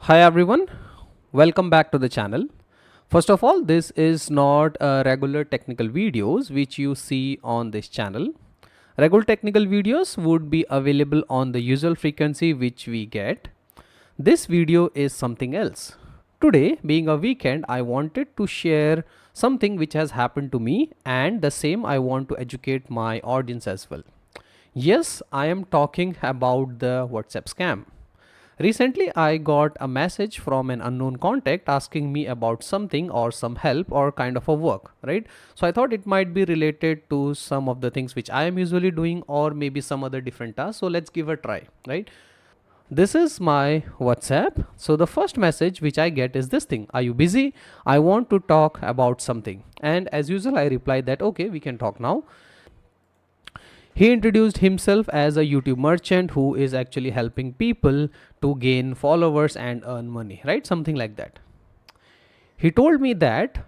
Hi everyone, welcome back to the channel. First of all, this is not a regular technical videos which you see on this channel. Regular technical videos would be available on the usual frequency which we get. This video is something else. Today, being a weekend, I wanted to share something which has happened to me, and the same I want to educate my audience as well. Yes, I am talking about the WhatsApp scam. Recently, I got a message from an unknown contact asking me about something or some help or kind of a work, right? So I thought it might be related to some of the things which I am usually doing or maybe some other different tasks. So let's give a try, right? This is my WhatsApp. So the first message which I get is this thing: are you busy? I want to talk about something. And as usual, I replied that okay, we can talk now. He introduced himself as a YouTube merchant who is actually helping people to gain followers and earn money, right? Something like that. He told me that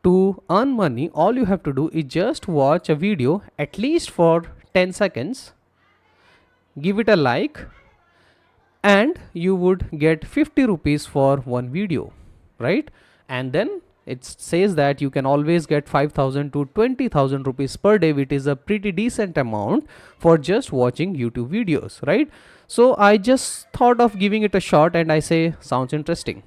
to earn money, all you have to do is just watch a video at least for 10 seconds, give it a like, and you would get 50 rupees for one video, right? And then it says that you can always get 5,000 to 20,000 rupees per day, which is a pretty decent amount for just watching YouTube videos, right? So I just thought of giving it a shot and I say, sounds interesting.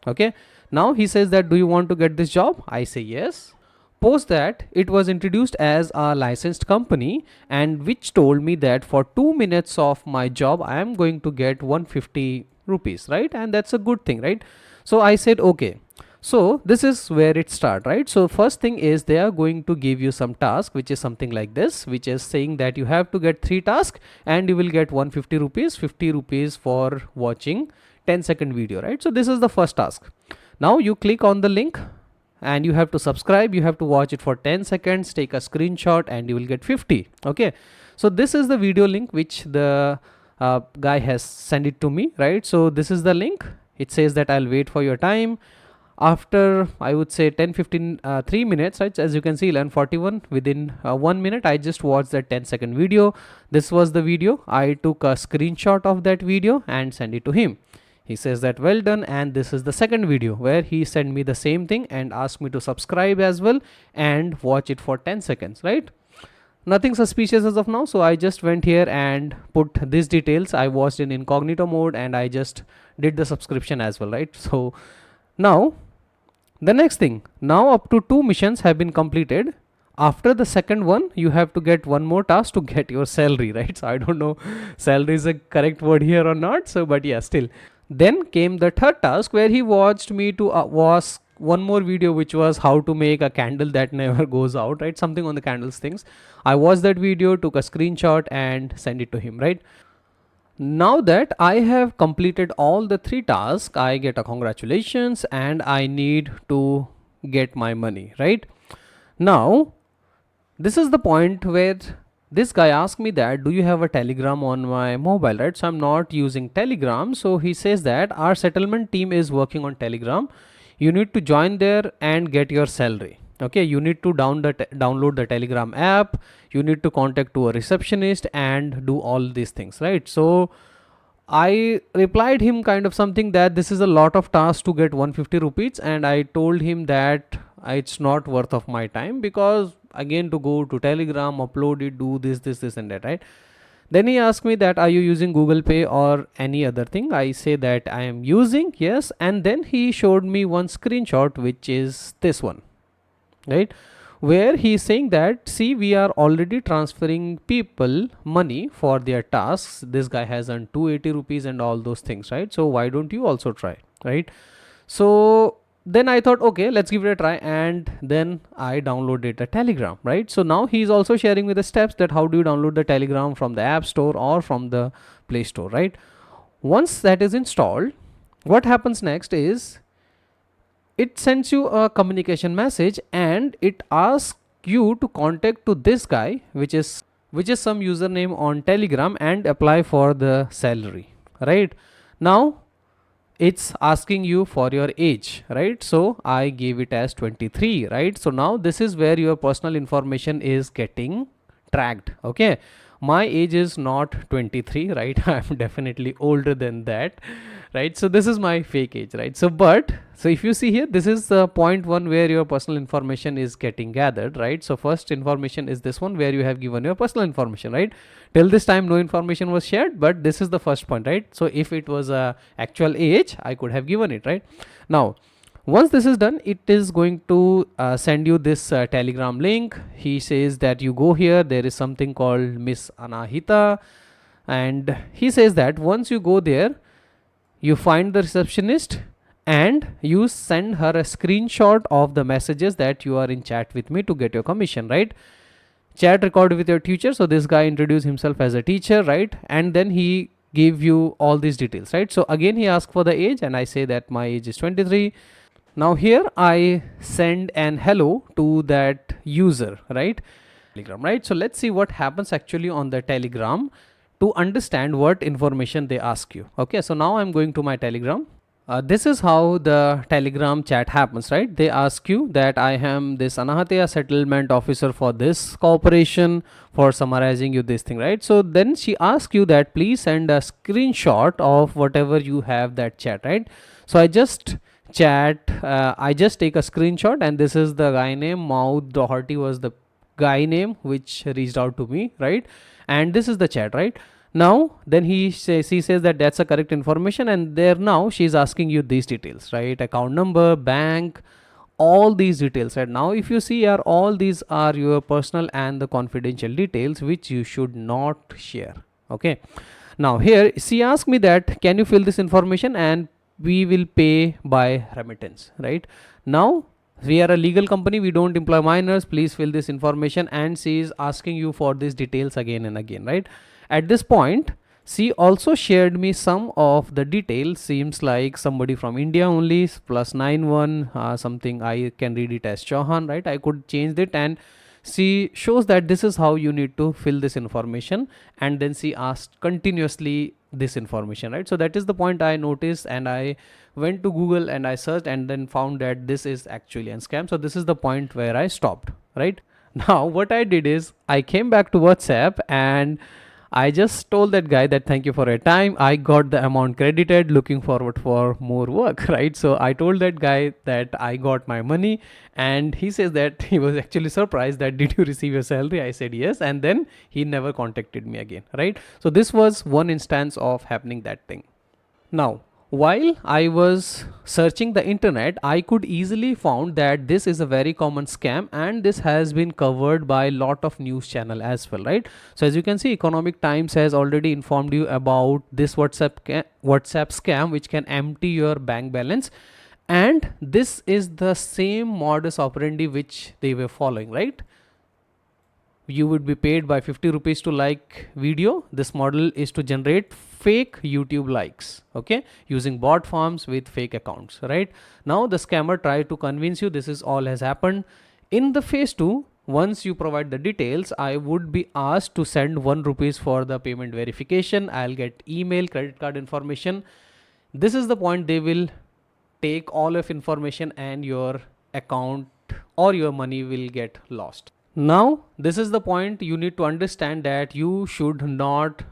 Okay. Now he says that, do you want to get this job? I say yes. Post that, it was introduced as a licensed company and which told me that for 2 minutes of my job I am going to get 150 rupees, right? And that's a good thing, right? So I said okay. So this is where it starts, right? So first thing is they are going to give you some task which is something like this, which is saying that you have to get 3 tasks and you will get 150 rupees, 50 rupees for watching 10-second video, right? So this is the first task. Now you click on the link and you have to subscribe, you have to watch it for 10 seconds, take a screenshot and you will get 50. Okay, so this is the video link which the guy has sent it to me, right? So this is the link. It says that I'll wait for your time. After I would say 10 15 3 minutes, right, as you can see 11:41, within 1 minute I just watched that 10-second video. This was the video. I took a screenshot of that video and sent it to him. He says that well done, and this is the second video where he sent me the same thing and asked me to subscribe as well and watch it for 10 seconds, right? Nothing suspicious as of now, so I just went here and put these details. I watched in incognito mode and I just did the subscription as well, right? So now the next thing, now up to 2 missions have been completed. After the second one, you have to get one more task to get your salary, right? So I don't know salary is a correct word here or not, so but yeah, still. Then came the third task where he watched me to watch one more video which was how to make a candle that never goes out, right? Something on the candles things. I watched that video, took a screenshot and sent it to him, right? Now that I have completed all the 3 tasks, I get a congratulations and I need to get my money, right? Now, this is the point where this guy asked me that, do you have a Telegram on my mobile, right? So I'm not using Telegram. So he says that our settlement team is working on Telegram. You need to join there and get your salary. Okay, you need to download the Telegram app. You need to contact to a receptionist and do all these things, right? So I replied him kind of something that this is a lot of tasks to get 150 rupees, and I told him that it's not worth of my time, because again to go to Telegram, upload it, do this and that, right? Then he asked me that, are you using Google Pay or any other thing? I say that I am using, yes. And then he showed me one screenshot which is this one, right, where he's saying that, see, we are already transferring people money for their tasks. This guy has earned 280 rupees and all those things, right? So why don't you also try, right? So then I thought, okay, let's give it a try, and then I downloaded a Telegram, right? So now he's also sharing me the steps that how do you download the Telegram from the App Store or from the Play Store, right? Once that is installed, what happens next is it sends you a communication message and it asks you to contact to this guy, which is some username on Telegram, and apply for the salary, right? Now it's asking you for your age, right? So I gave it as 23, right? So now this is where your personal information is getting tracked. Okay, my age is not 23, right? I'm definitely older than that. right? So this is my fake age, right? So if you see here, this is the point one where your personal information is getting gathered, right? So first information is this one where you have given your personal information, right? Till this time no information was shared, but this is the first point, right? So if it was a actual age, I could have given it, right? Now once this is done, it is going to send you this telegram link. He says that you go here, there is something called Miss Anahita, and he says that once you go there, you find the receptionist and you send her a screenshot of the messages that you are in chat with me to get your commission, right? Chat record with your teacher. So this guy introduced himself as a teacher, right? And then he gave you all these details, right? So again he asked for the age and I say that my age is 23. Now here I send an hello to that user, right? Telegram, right? So let's see what happens actually on the Telegram to understand what information they ask you. Okay, so now I'm going to my Telegram. This is how the Telegram chat happens, right? They ask you that I am this Anahatia settlement officer for this corporation for summarizing you this thing, right? So then she asks you that please send a screenshot of whatever you have that chat, right? So I just I just take a screenshot and this is the guy name. Maud Doherty was the guy name which reached out to me, right? And this is the chat, right? Now then he says that that's a correct information, and there now she's asking you these details, right? Account number, bank, all these details, right? Now if you see here, all these are your personal and the confidential details which you should not share. Okay, now here she asked me that can you fill this information and we will pay by remittance, right? Now we are a legal company, we don't employ minors, please fill this information, and she is asking you for these details again and again, right? At this point she also shared me some of the details, seems like somebody from India only, +91 something, I can read it as Chauhan, right? I could change it, and she shows that this is how you need to fill this information, and then she asked continuously this information, right? So that is the point I noticed, and I went to Google and I searched and then found that this is actually a scam. So this is the point where I stopped, right? Now what I did is I came back to WhatsApp and I just told that guy that thank you for your time, I got the amount credited, looking forward for more work, right? So I told that guy that I got my money, and he says that he was actually surprised that did you receive your salary? I said yes, and then he never contacted me again, right? So this was one instance of happening that thing. Now while I was searching the internet, I could easily found that this is a very common scam, and this has been covered by a lot of news channel as well, right? So as you can see, Economic Times has already informed you about this WhatsApp scam which can empty your bank balance, and this is the same modus operandi which they were following, right? You would be paid by 50 rupees to like video. This model is to generate fake YouTube likes, okay, using bot forms with fake accounts, right? Now the scammer tried to convince you this is all has happened. In the phase 2, once you provide the details, I would be asked to send 1 rupees for the payment verification. I'll get email, credit card information. This is the point they will take all of information and your account or your money will get lost. Now this is the point you need to understand that you should not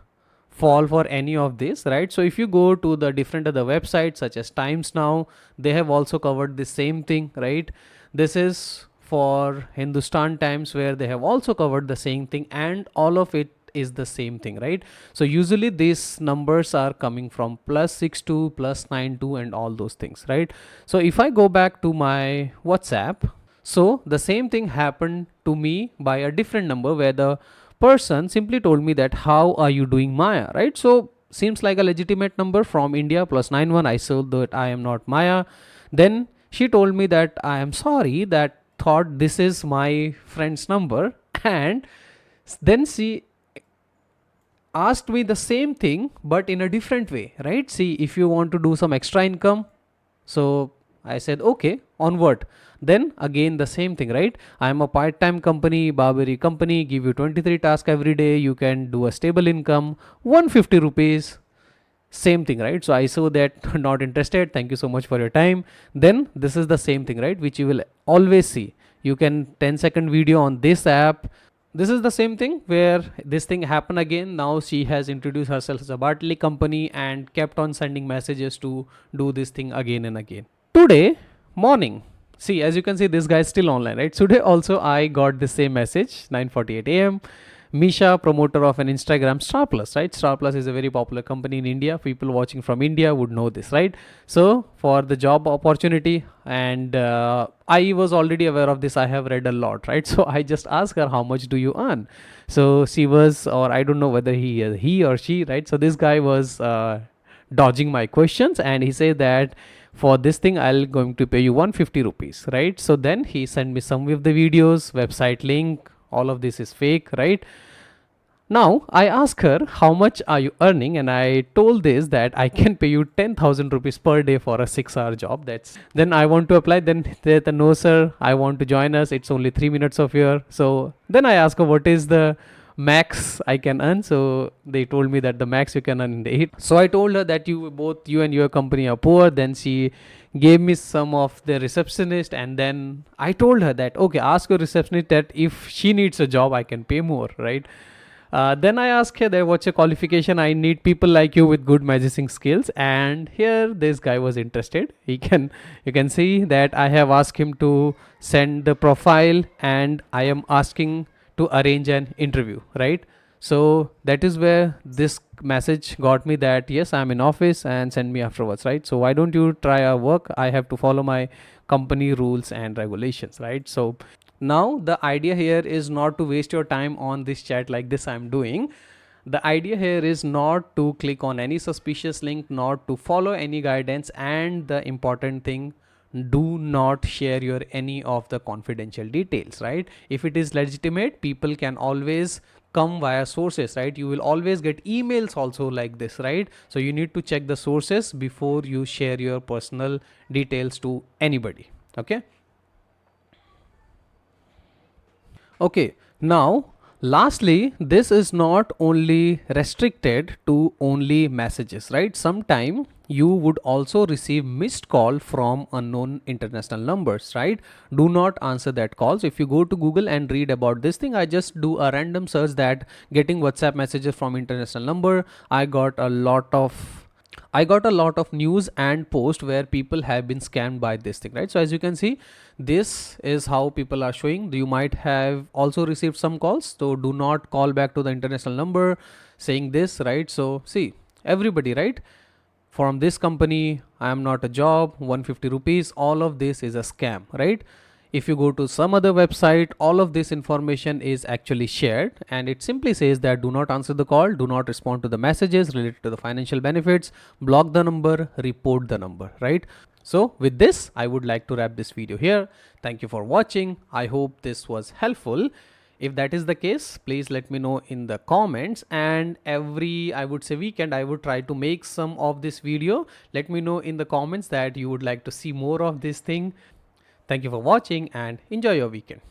fall for any of this, right? So if you go to the different other websites such as Times Now, they have also covered the same thing, right? This is for Hindustan Times where they have also covered the same thing, and all of it is the same thing, right? So usually these numbers are coming from +62, +92 and all those things, right? So if I go back to my WhatsApp, so the same thing happened to me by a different number where the person simply told me that how are you doing Maya, right? So seems like a legitimate number from India, +91. I said that I am not Maya. Then she told me that I am sorry, that thought this is my friend's number, and then she asked me the same thing but in a different way, right? See, if you want to do some extra income, so I said okay, on what? Then again the same thing, right? I am a part-time company, Barbary company, give you 23 tasks every day, you can do a stable income, 150 rupees, same thing, right? So I saw that not interested, thank you so much for your time. Then this is the same thing, right, which you will always see. You can 10-second video on this app. this is the same thing where this thing happened again. Now she has introduced herself as a Bartley company and kept on sending messages to do this thing again and again. Today morning, see, as you can see, this guy is still online, right? Today also I got the same message, 9:48 a.m. Misha, promoter of an Instagram, Star Plus, right? Star Plus is a very popular company in India. People watching from India would know this, right? So for the job opportunity, and I was already aware of this. I have read a lot, right? So I just asked her, how much do you earn? So she was, or I don't know whether he or she, right? So this guy was dodging my questions, and he said that for this thing I'll going to pay you 150 rupees, right? So then he sent me some of the videos, website link, all of this is fake, right? Now I asked her, how much are you earning? And I told this that I can pay you 10,000 rupees per day for a 6-hour job. That's then I want to apply. Then they said, no sir, I want to join us. It's only 3 minutes of here. So then I asked her, what is the max I can earn? So they told me that the max you can earn in the 8. So I told her that you and your company are poor. Then she gave me some of the receptionist, and then I told her that, okay, ask your receptionist that if she needs a job I can pay more, right? Then I asked her that, what's your qualification? I need people like you with good messaging skills. And here this guy was interested. You can see that I have asked him to send the profile, and I am asking to arrange an interview, right? So that is where this message got me that yes, I'm in office and send me afterwards, right? So why don't you try our work? I have to follow my company rules and regulations, right? So now the idea here is not to waste your time on this chat like this I'm doing. The idea here is not to click on any suspicious link, not to follow any guidance, and the important thing, do not share your any of the confidential details, right? If it is legitimate, people can always come via sources, right? You will always get emails also like this, right? So you need to check the sources before you share your personal details to anybody. Okay, now lastly, this is not only restricted to only messages, right? Sometime you would also receive missed call from unknown international numbers, right? Do not answer that calls. If you go to Google and read about this thing, I just do a random search that getting WhatsApp messages from international number. I got a lot of news and post where people have been scammed by this thing, right? So as you can see, this is how people are showing. You might have also received some calls, so do not call back to the international number saying this, right? So see, everybody, right? From this company, I am not a job, 150 rupees, all of this is a scam, right? If you go to some other website, all of this information is actually shared, and it simply says that do not answer the call, do not respond to the messages related to the financial benefits, block the number, report the number, right? So with this, I would like to wrap this video here. Thank you for watching. I hope this was helpful. If that is the case, please let me know in the comments, and every, I would say, weekend I would try to make some of this video. Let me know in the comments that you would like to see more of this thing. Thank you for watching and enjoy your weekend.